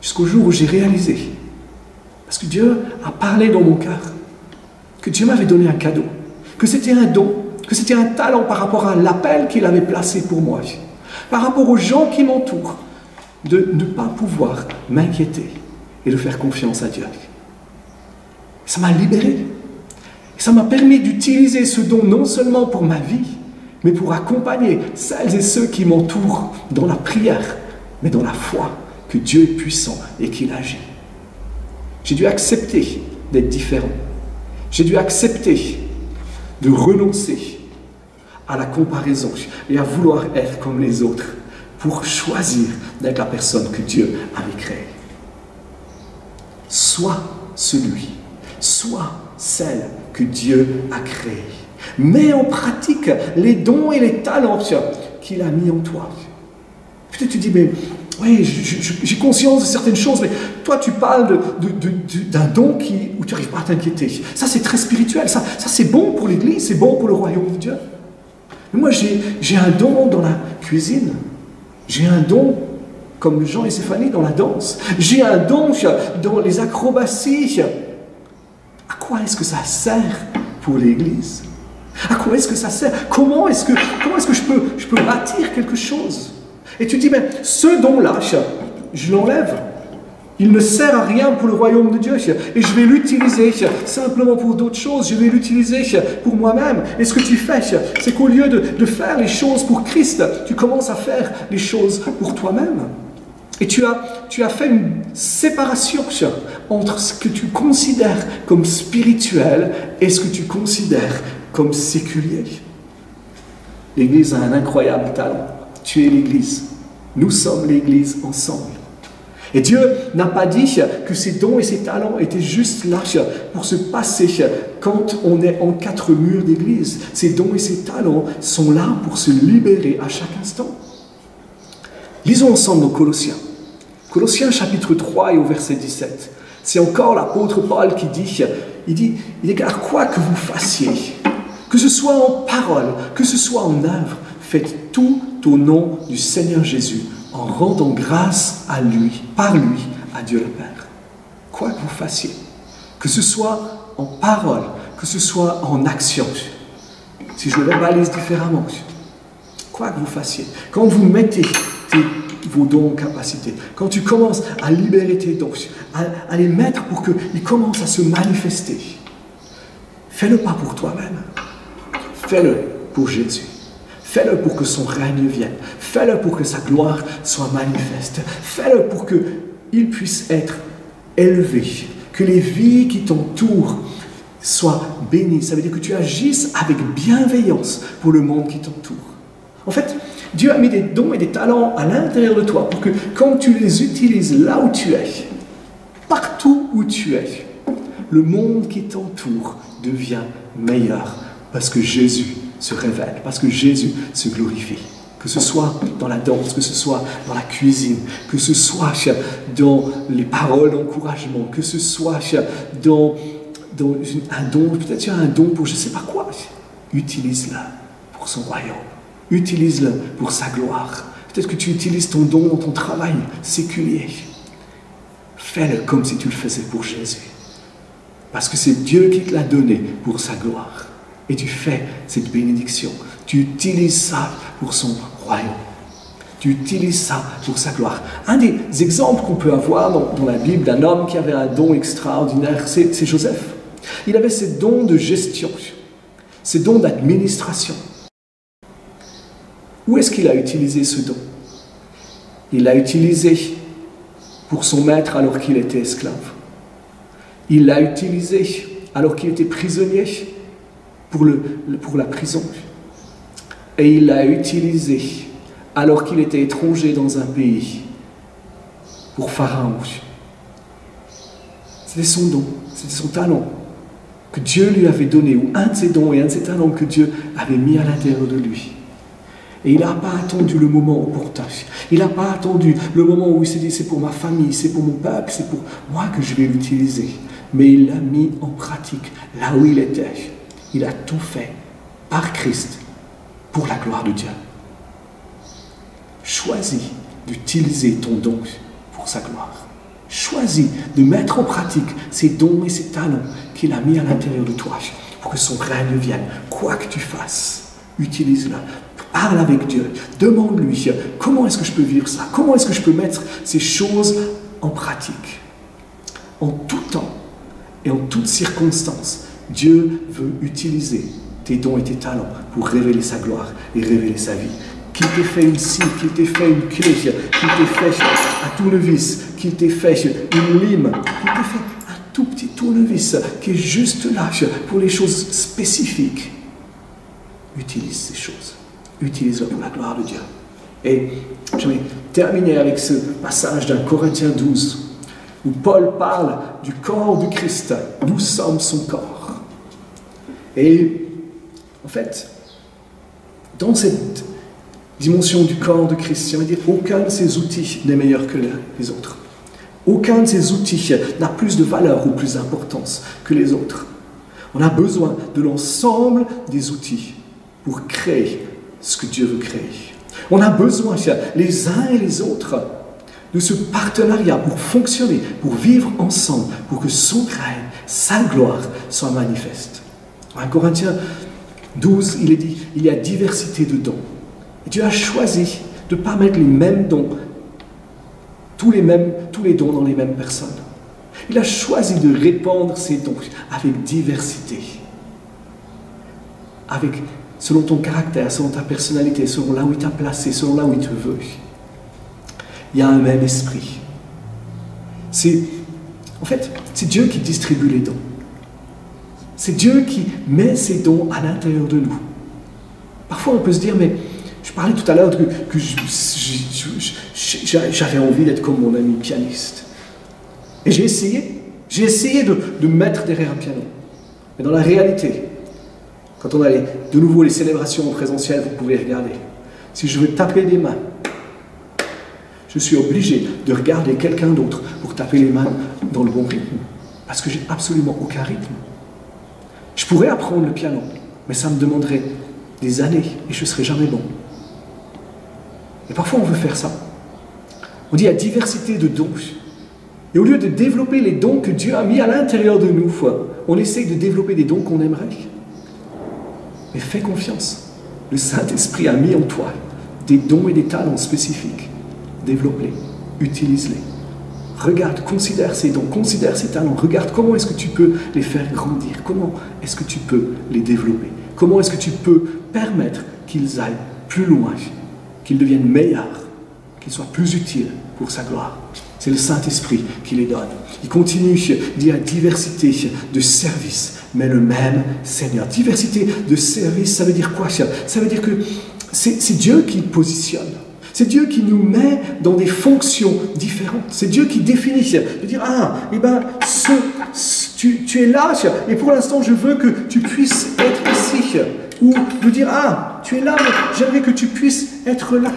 Speaker 6: Jusqu'au jour où j'ai réalisé, parce que Dieu a parlé dans mon cœur, que Dieu m'avait donné un cadeau, que c'était un don, que c'était un talent par rapport à l'appel qu'il avait placé pour moi, par rapport aux gens qui m'entourent, de ne pas pouvoir m'inquiéter et de faire confiance à Dieu. Ça m'a libéré. Ça m'a permis d'utiliser ce don non seulement pour ma vie, mais pour accompagner celles et ceux qui m'entourent dans la prière, mais dans la foi que Dieu est puissant et qu'il agit. J'ai dû accepter d'être différent. J'ai dû accepter de renoncer à la comparaison et à vouloir être comme les autres pour choisir d'être la personne que Dieu avait créée. Sois celui, sois celle que Dieu a créée. Mets en pratique les dons et les talents qu'il a mis en toi. Peut-être tu dis, mais oui, j'ai conscience de certaines choses, mais toi tu parles d'un don où tu n'arrives pas à t'inquiéter. Ça c'est très spirituel, ça c'est bon pour l'Église, c'est bon pour le royaume de Dieu. Mais moi j'ai un don dans la cuisine, j'ai un don comme Jean et Stéphanie dans la danse, j'ai un don dans les acrobaties. À quoi est-ce que ça sert pour l'Église? À quoi est-ce que ça sert? Comment est-ce que je peux bâtir quelque chose? Et tu dis, mais ce don-là, je l'enlève. Il ne sert à rien pour le royaume de Dieu. Et je vais l'utiliser simplement pour d'autres choses. Je vais l'utiliser pour moi-même. Et ce que tu fais, c'est qu'au lieu de faire les choses pour Christ, tu commences à faire les choses pour toi-même. Et tu as fait une séparation entre ce que tu considères comme spirituel et ce que tu considères comme séculier. L'Église a un incroyable talent. Tu es l'Église. Nous sommes l'Église ensemble. Et Dieu n'a pas dit que ces dons et ces talents étaient juste là pour se passer quand on est en 4 murs d'Église. Ces dons et ces talents sont là pour se libérer à chaque instant. Lisons ensemble dans Colossiens. Colossiens chapitre 3 et au verset 17. C'est encore l'apôtre Paul qui dit, il dit, car quoi que vous fassiez, que ce soit en parole, que ce soit en œuvre, faites tout au nom du Seigneur Jésus, en rendant grâce à lui, par lui, à Dieu le Père. Quoi que vous fassiez, que ce soit en parole, que ce soit en action, si je le verbalise différemment, quoi que vous fassiez, quand vous mettez vos dons en capacité, quand tu commences à libérer tes dons, à les mettre pour qu'ils commencent à se manifester, fais-le pas pour toi-même, fais-le pour Jésus. Fais-le pour que son règne vienne. Fais-le pour que sa gloire soit manifeste. Fais-le pour qu'il puisse être élevé. Que les vies qui t'entourent soient bénies. Ça veut dire que tu agisses avec bienveillance pour le monde qui t'entoure. En fait, Dieu a mis des dons et des talents à l'intérieur de toi pour que quand tu les utilises là où tu es, partout où tu es, le monde qui t'entoure devient meilleur parce que Jésus se révèle, parce que Jésus se glorifie. Que ce soit dans la danse, que ce soit dans la cuisine, que ce soit dans les paroles d'encouragement, que ce soit dans un don, peut-être tu as un don pour je ne sais pas quoi. Utilise-le pour son royaume. Utilise-le pour sa gloire. Peut-être que tu utilises ton don dans ton travail séculier. Fais-le comme si tu le faisais pour Jésus. Parce que c'est Dieu qui te l'a donné pour sa gloire. Et tu fais cette bénédiction. Tu utilises ça pour son royaume. Tu utilises ça pour sa gloire. Un des exemples qu'on peut avoir dans la Bible d'un homme qui avait un don extraordinaire, c'est Joseph. Il avait ces dons de gestion, ces dons d'administration. Où est-ce qu'il a utilisé ce don? Il l'a utilisé pour son maître alors qu'il était esclave. Il l'a utilisé alors qu'il était prisonnier pour la prison. Et il l'a utilisé alors qu'il était étranger dans un pays pour Pharaon. C'était son don, c'était son talent que Dieu lui avait donné, ou un de ses dons et un de ses talents que Dieu avait mis à l'intérieur de lui. Et il n'a pas attendu le moment opportun. Il n'a pas attendu le moment où il s'est dit c'est pour ma famille, c'est pour mon peuple, c'est pour moi que je vais l'utiliser. Mais il l'a mis en pratique là où il était. Il a tout fait par Christ pour la gloire de Dieu. Choisis d'utiliser ton don pour sa gloire. Choisis de mettre en pratique ces dons et ces talents qu'il a mis à l'intérieur de toi pour que son règne vienne. Quoi que tu fasses, utilise-le. Parle avec Dieu. Demande-lui comment est-ce que je peux vivre ça? Comment est-ce que je peux mettre ces choses en pratique? En tout temps et en toutes circonstances, Dieu veut utiliser tes dons et tes talents pour révéler sa gloire et révéler sa vie. Qu'il t'ait fait une scie, qu'il t'ait fait une clé, qu'il t'ait fait un tournevis, qu'il t'ait fait une lime, qu'il t'ait fait un tout petit tournevis qui est juste là pour les choses spécifiques. Utilise ces choses. Utilise-le pour la gloire de Dieu. Et je vais terminer avec ce passage d'un Corinthiens 12 où Paul parle du corps du Christ. Nous sommes son corps. Et en fait, dans cette dimension du corps de Christ, j'aimerais dire aucun de ces outils n'est meilleur que les autres. Aucun de ces outils n'a plus de valeur ou plus d'importance que les autres. On a besoin de l'ensemble des outils pour créer ce que Dieu veut créer. On a besoin, les uns et les autres, de ce partenariat pour fonctionner, pour vivre ensemble, pour que son règne, sa gloire soit manifeste. En Corinthiens 12, il est dit, il y a diversité de dons. Et Dieu a choisi de ne pas mettre les mêmes dons, tous les dons dans les mêmes personnes. Il a choisi de répandre ses dons avec diversité, selon ton caractère, selon ta personnalité, selon là où il t'a placé, selon là où il te veut. Il y a un même esprit. En fait, c'est Dieu qui distribue les dons. C'est Dieu qui met ses dons à l'intérieur de nous. Parfois, on peut se dire, mais je parlais tout à l'heure que j'avais envie d'être comme mon ami pianiste. Et j'ai essayé de me mettre derrière un piano. Mais dans la réalité, quand on a de nouveau les célébrations en présentiel, vous pouvez regarder. Si je veux taper des mains, je suis obligé de regarder quelqu'un d'autre pour taper les mains dans le bon rythme. Parce que j'ai absolument aucun rythme. Je pourrais apprendre le piano, mais ça me demanderait des années et je ne serais jamais bon. Et parfois on veut faire ça. On dit il y a diversité de dons. Et au lieu de développer les dons que Dieu a mis à l'intérieur de nous, on essaye de développer des dons qu'on aimerait. Mais fais confiance. Le Saint-Esprit a mis en toi des dons et des talents spécifiques. Développe-les, utilise-les. Regarde, considère ces dons, considère ces talents. Regarde comment est-ce que tu peux les faire grandir. Comment est-ce que tu peux les développer. Comment est-ce que tu peux permettre qu'ils aillent plus loin, qu'ils deviennent meilleurs, qu'ils soient plus utiles pour sa gloire. C'est le Saint-Esprit qui les donne. Il continue, il dit à diversité de services, mais le même Seigneur. Diversité de services, ça veut dire quoi? Ça veut dire que c'est Dieu qui positionne. C'est Dieu qui nous met dans des fonctions différentes. C'est Dieu qui définit. De dire, tu es là, et pour l'instant, je veux que tu puisses être ici. Ou de dire, tu es là, mais j'aimerais que tu puisses être là.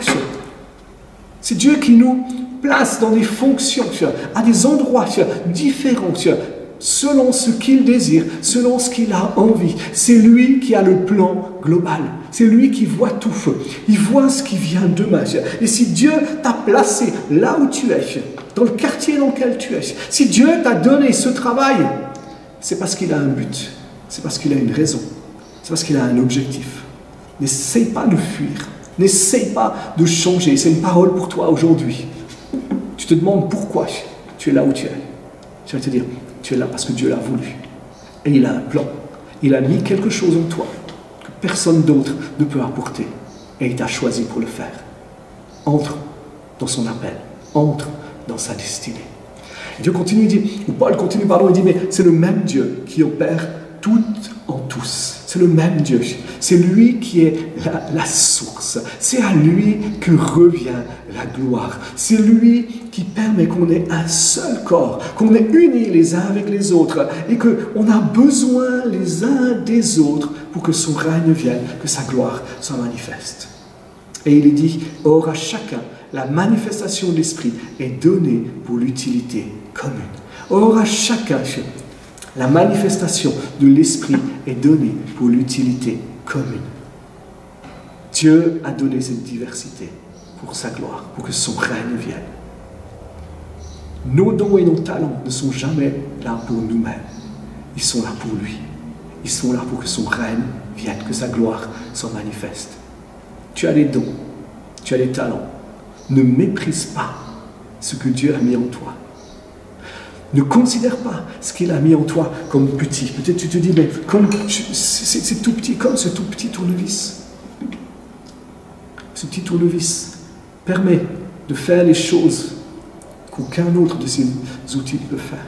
Speaker 6: C'est Dieu qui nous place dans des fonctions, à des endroits différents, selon ce qu'il désire, selon ce qu'il a envie. C'est lui qui a le plan global. C'est lui qui voit tout. Il voit ce qui vient demain. Et si Dieu t'a placé là où tu es, dans le quartier dans lequel tu es, si Dieu t'a donné ce travail, c'est parce qu'il a un but. C'est parce qu'il a une raison. C'est parce qu'il a un objectif. N'essaye pas de fuir. N'essaye pas de changer. C'est une parole pour toi aujourd'hui. Tu te demandes pourquoi tu es là où tu es. Je vais te dire, tu es là parce que Dieu l'a voulu. Et il a un plan. Il a mis quelque chose en toi que personne d'autre ne peut apporter. Et il t'a choisi pour le faire. Entre dans son appel. Entre dans sa destinée. Et Dieu continue, il dit, ou Paul continue, il dit, mais c'est le même Dieu qui opère tout en tous. C'est le même Dieu. C'est lui qui est la source. C'est à lui que revient la gloire. C'est lui qui permet qu'on ait un seul corps, qu'on est unis les uns avec les autres et qu'on a besoin les uns des autres pour que son règne vienne, que sa gloire soit manifeste. Et il est dit, or à chacun, la manifestation de l'Esprit est donnée pour l'utilité commune. Or à chacun, la manifestation de l'Esprit est donnée pour l'utilité commune. Dieu a donné cette diversité pour sa gloire, pour que son règne vienne. Nos dons et nos talents ne sont jamais là pour nous-mêmes. Ils sont là pour lui. Ils sont là pour que son règne vienne, que sa gloire soit manifeste. Tu as des dons, tu as des talents. Ne méprise pas ce que Dieu a mis en toi. Ne considère pas ce qu'il a mis en toi comme petit. Peut-être tu te dis, mais c'est tout petit, comme ce tout petit tournevis. Ce petit tournevis permet de faire les choses qu'aucun autre de ces outils ne peut faire.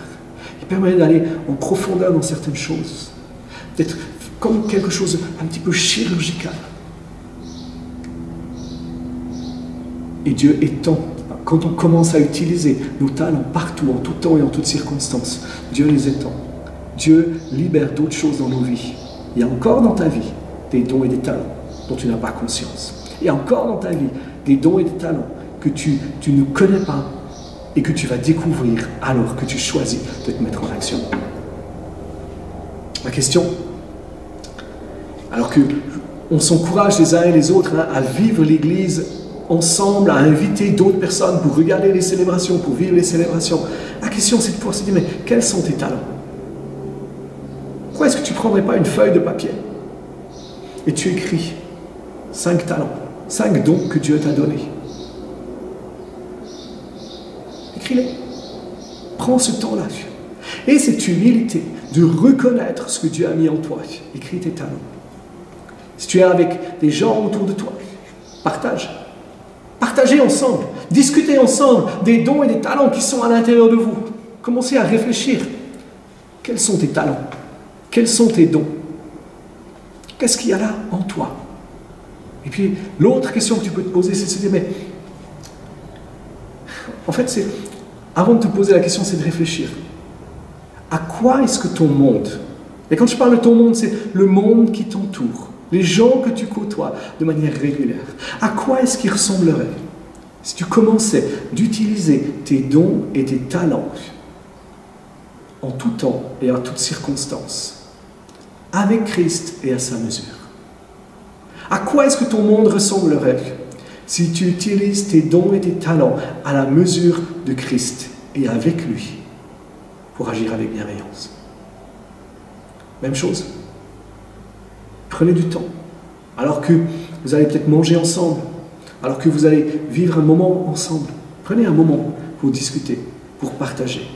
Speaker 6: Il permet d'aller en profondeur dans certaines choses. D'être comme quelque chose un petit peu chirurgical. Et Dieu étend. Quand on commence à utiliser nos talents partout, en tout temps et en toutes circonstances, Dieu les étend. Dieu libère d'autres choses dans nos vies. Il y a encore dans ta vie des dons et des talents dont tu n'as pas conscience. Il y a encore dans ta vie des dons et des talents que tu ne connais pas et que tu vas découvrir alors que tu choisis de te mettre en action. La question, alors qu'on s'encourage les uns et les autres à vivre l'Église ensemble, à inviter d'autres personnes pour regarder les célébrations, pour vivre les célébrations. La question, c'est de pouvoir se dire, mais quels sont tes talents? Pourquoi est-ce que tu ne prendrais pas une feuille de papier et tu écris 5 talents, 5 dons que Dieu t'a donnés? Écris-les. Prends ce temps-là. Et cette humilité de reconnaître ce que Dieu a mis en toi. Écris tes talents. Si tu es avec des gens autour de toi, partage. Partagez ensemble, discutez ensemble des dons et des talents qui sont à l'intérieur de vous. Commencez à réfléchir. Quels sont tes talents? Quels sont tes dons? Qu'est-ce qu'il y a là en toi? Et puis, l'autre question que tu peux te poser, c'est de se dire, mais en fait, avant de te poser la question, c'est de réfléchir. À quoi est-ce que ton monde, et quand je parle de ton monde, c'est le monde qui t'entoure, les gens que tu côtoies de manière régulière, à quoi est-ce qu'ils ressembleraient si tu commençais d'utiliser tes dons et tes talents en tout temps et en toutes circonstances, avec Christ et à sa mesure? À quoi est-ce que ton monde ressemblerait si tu utilises tes dons et tes talents à la mesure de Christ et avec lui pour agir avec bienveillance. Même chose. Prenez du temps. Alors que vous allez peut-être manger ensemble, alors que vous allez vivre un moment ensemble, prenez un moment pour discuter, pour partager.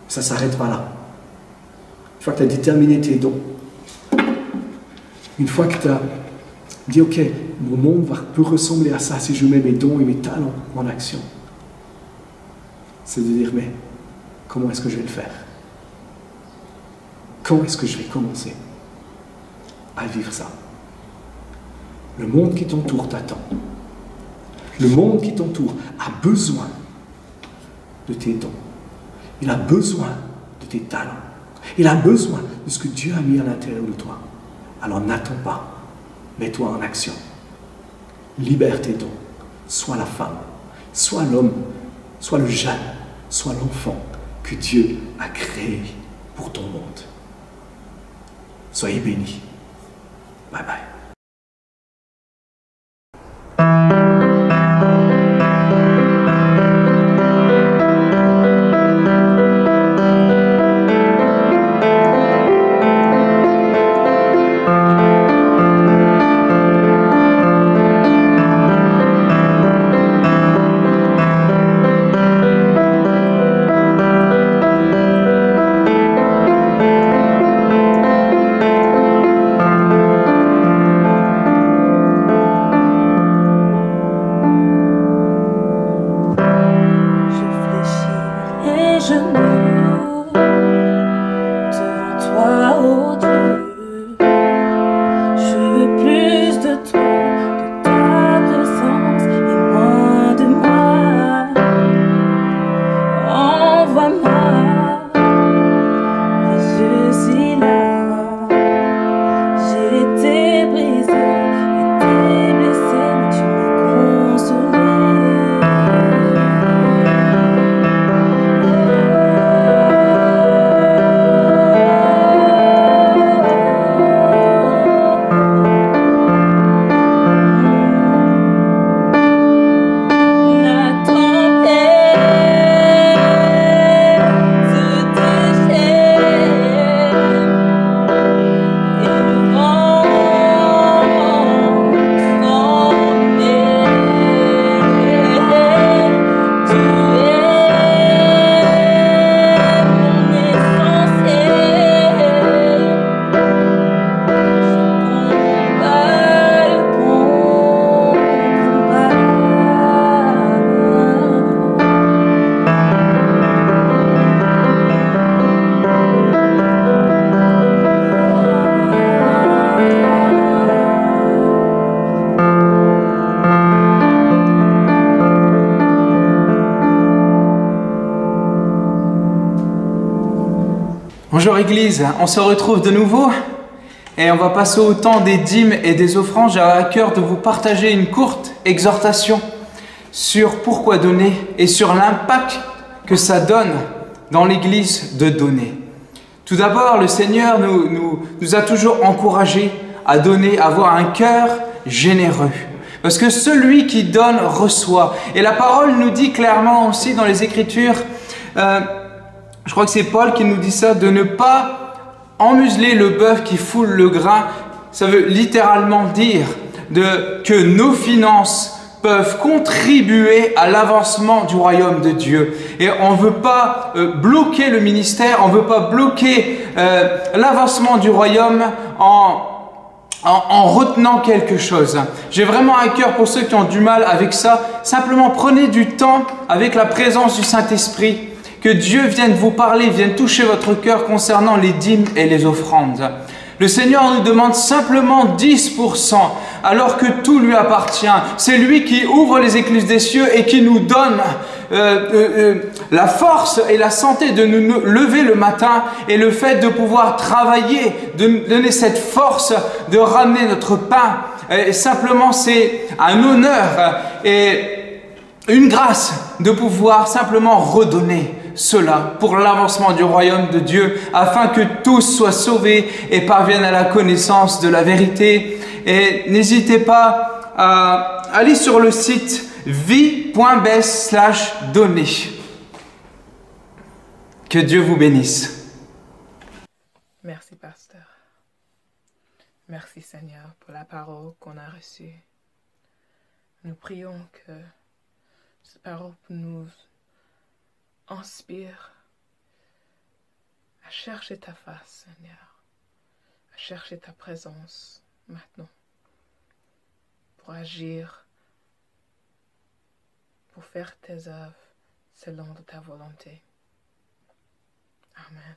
Speaker 6: Ça ne s'arrête pas là. Une fois que tu as déterminé tes dons, une fois que tu as dit, ok, mon monde peut ressembler à ça si je mets mes dons et mes talents en action, c'est de dire, mais comment est-ce que je vais le faire? Quand est-ce que je vais commencer à vivre ça? Le monde qui t'entoure t'attend. Le monde qui t'entoure a besoin de tes dons. Il a besoin de tes talents. Il a besoin de ce que Dieu a mis à l'intérieur de toi. Alors n'attends pas. Mets-toi en action. Libère tes dons. Sois la femme, sois l'homme, sois le jeune, sois l'enfant que Dieu a créé pour ton monde. Soyez bénis. Bye bye.
Speaker 1: Bonjour Église, on se retrouve de nouveau et on va passer au temps des dîmes et des offrandes. J'ai à cœur de vous partager une courte exhortation sur pourquoi donner et sur l'impact que ça donne dans l'Église de donner. Tout d'abord, le Seigneur nous a toujours encouragés à donner, à avoir un cœur généreux. Parce que celui qui donne reçoit. Et la parole nous dit clairement aussi dans les Écritures, je crois que c'est Paul qui nous dit ça, de ne pas emmuseler le bœuf qui foule le grain. Ça veut littéralement dire que nos finances peuvent contribuer à l'avancement du royaume de Dieu. Et on ne veut pas bloquer le ministère, on ne veut pas bloquer l'avancement du royaume en retenant quelque chose. J'ai vraiment à cœur pour ceux qui ont du mal avec ça, simplement prenez du temps avec la présence du Saint-Esprit, que Dieu vienne vous parler, vienne toucher votre cœur concernant les dîmes et les offrandes. Le Seigneur nous demande simplement 10%, alors que tout lui appartient. C'est lui qui ouvre les écluses des cieux et qui nous donne la force et la santé de nous lever le matin et le fait de pouvoir travailler, de nous donner cette force de ramener notre pain. Et simplement, c'est un honneur et une grâce de pouvoir simplement redonner cela pour l'avancement du royaume de Dieu, afin que tous soient sauvés et parviennent à la connaissance de la vérité. Et n'hésitez pas à allez sur le site vie.bes/donner. Que Dieu vous bénisse.
Speaker 3: Merci, pasteur. Merci, Seigneur, pour la parole qu'on a reçue. Nous prions que cette parole nous inspire à chercher ta face, Seigneur, à chercher ta présence maintenant, pour agir, pour faire tes œuvres selon de ta volonté. Amen.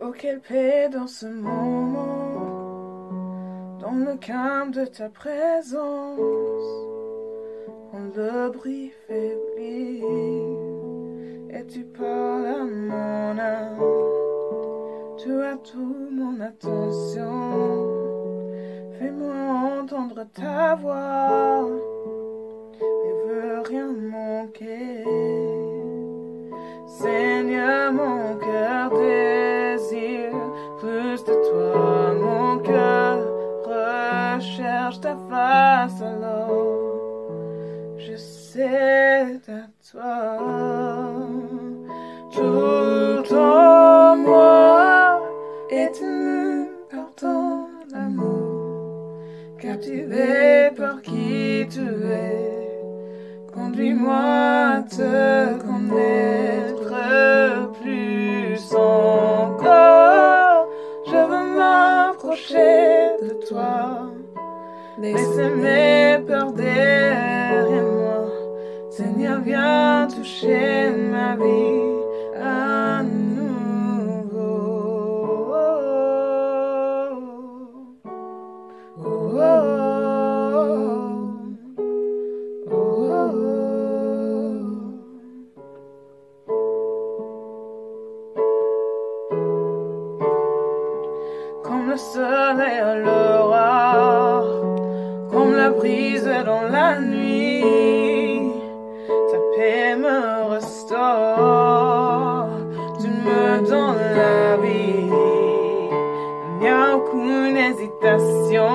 Speaker 3: Oh, quelle paix dans ce moment, dans le calme de ta présence, quand le bruit faiblit et tu parles à mon âme. Tu as toute mon attention, fais-moi entendre ta voix et veux rien manquer. Seigneur, mon cœur désire plus de toi, mon cœur recherche ta face, alors je sais à toi. Tout en moi est ému par ton amour, captivé par qui tu es. Conduis-moi à te connaître plus encore. Je veux m'approcher de toi, laisser mes peurs derrière moi. Seigneur, viens toucher ma vie à nouveau. Oh, oh, oh, oh. Comme le soleil à l'aurore, comme la brise dans la nuit, ta paix me restaure, tu me donnes la vie. Il n'y a aucune hésitation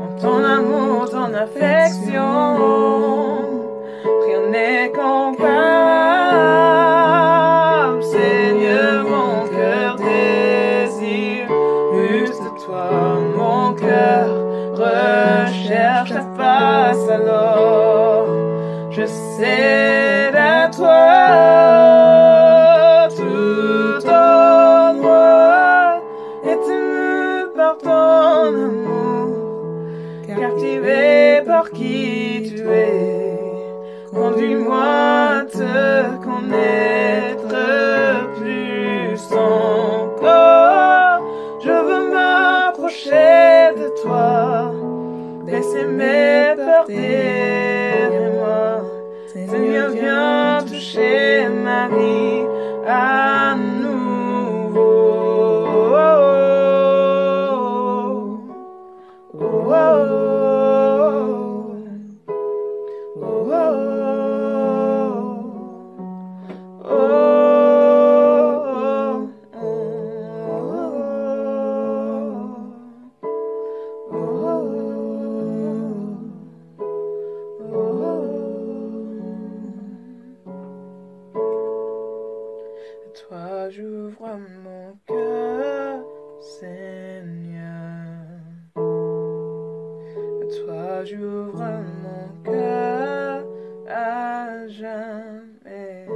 Speaker 3: en ton amour, ton affection, rien n'est comparable. Seigneur, mon cœur désire plus de toi, mon cœur recherche ta face, alors je sais à toi. Tout en moi est ému par ton amour, captivé par qui tu es. Conduis-moi à te connaître plus encore. Je veux m'approcher de toi, laisser mes peurs derrière moi. Seigneur, viens toucher ma vie à nouveau. Oh, oh, oh, oh, toi j'ouvre mon cœur, Seigneur. À toi j'ouvre mon cœur à jamais.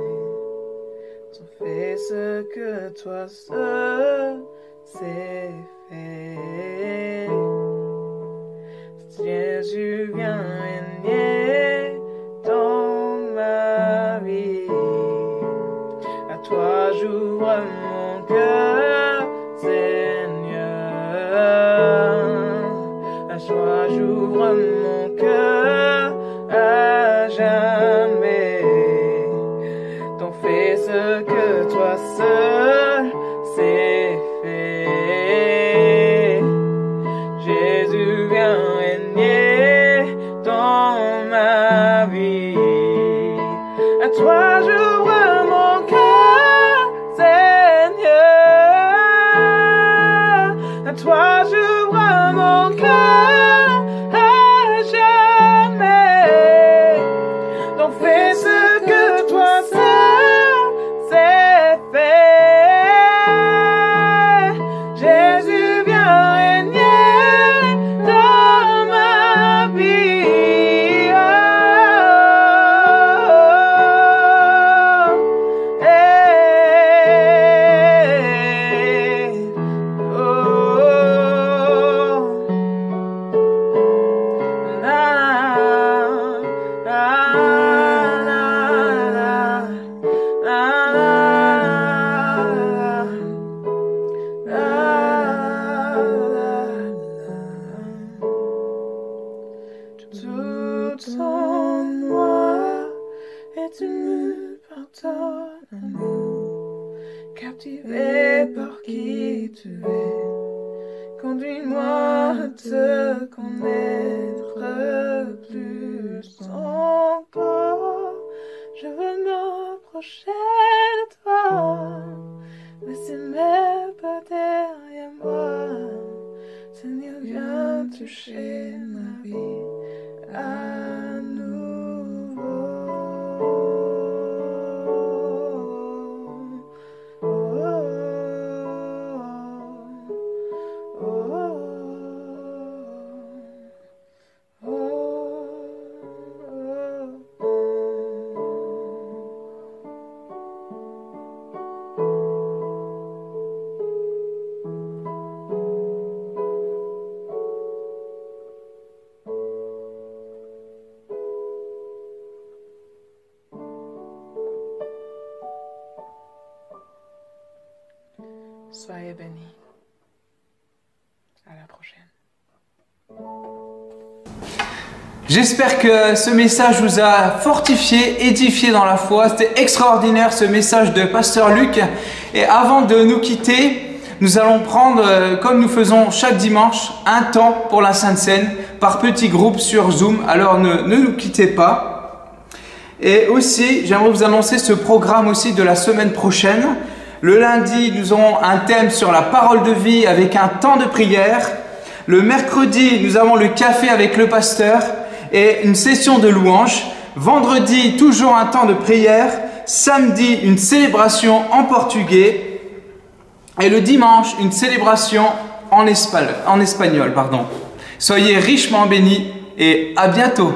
Speaker 3: Fais ce que toi seul sais faire. Jésus vient régner dans ma vie. À toi j'ouvre mon cœur. ouvre mon cœur à jamais. Donc fais ce que toi seul sais faire. Jésus vient régner dans ma vie. À toi j'ouvre mon cœur, Seigneur. À toi j'ouvre mon cœur à jamais. Donc fais ce que toi seul sais faire. Jésus vient régner dans ma vie. Oh, hey, oh, na, na, na, na, tout en moi et tu me pardonnes, amour, captivé par qui tu es. Conduis-moi à te connaître plus encore. Je veux m'approcher de toi, laisser mes pas derrière moi. Seigneur, viens toucher ma vie à nouveau. Oh, oh, oh, oh, Soyez bénis. À la prochaine.
Speaker 1: J'espère que ce message vous a fortifié, édifié dans la foi. C'était extraordinaire ce message de Pasteur Luc. Et avant de nous quitter, nous allons prendre, comme nous faisons chaque dimanche, un temps pour la Sainte Seine par petits groupes sur Zoom. Alors ne nous quittez pas. Et aussi, j'aimerais vous annoncer ce programme aussi de la semaine prochaine. Le lundi, nous aurons un thème sur la parole de vie avec un temps de prière. Le mercredi, nous avons le café avec le pasteur et une session de louange. Vendredi, toujours un temps de prière. Samedi, une célébration en portugais. Et le dimanche, une célébration en espagnol. Soyez richement bénis et à bientôt.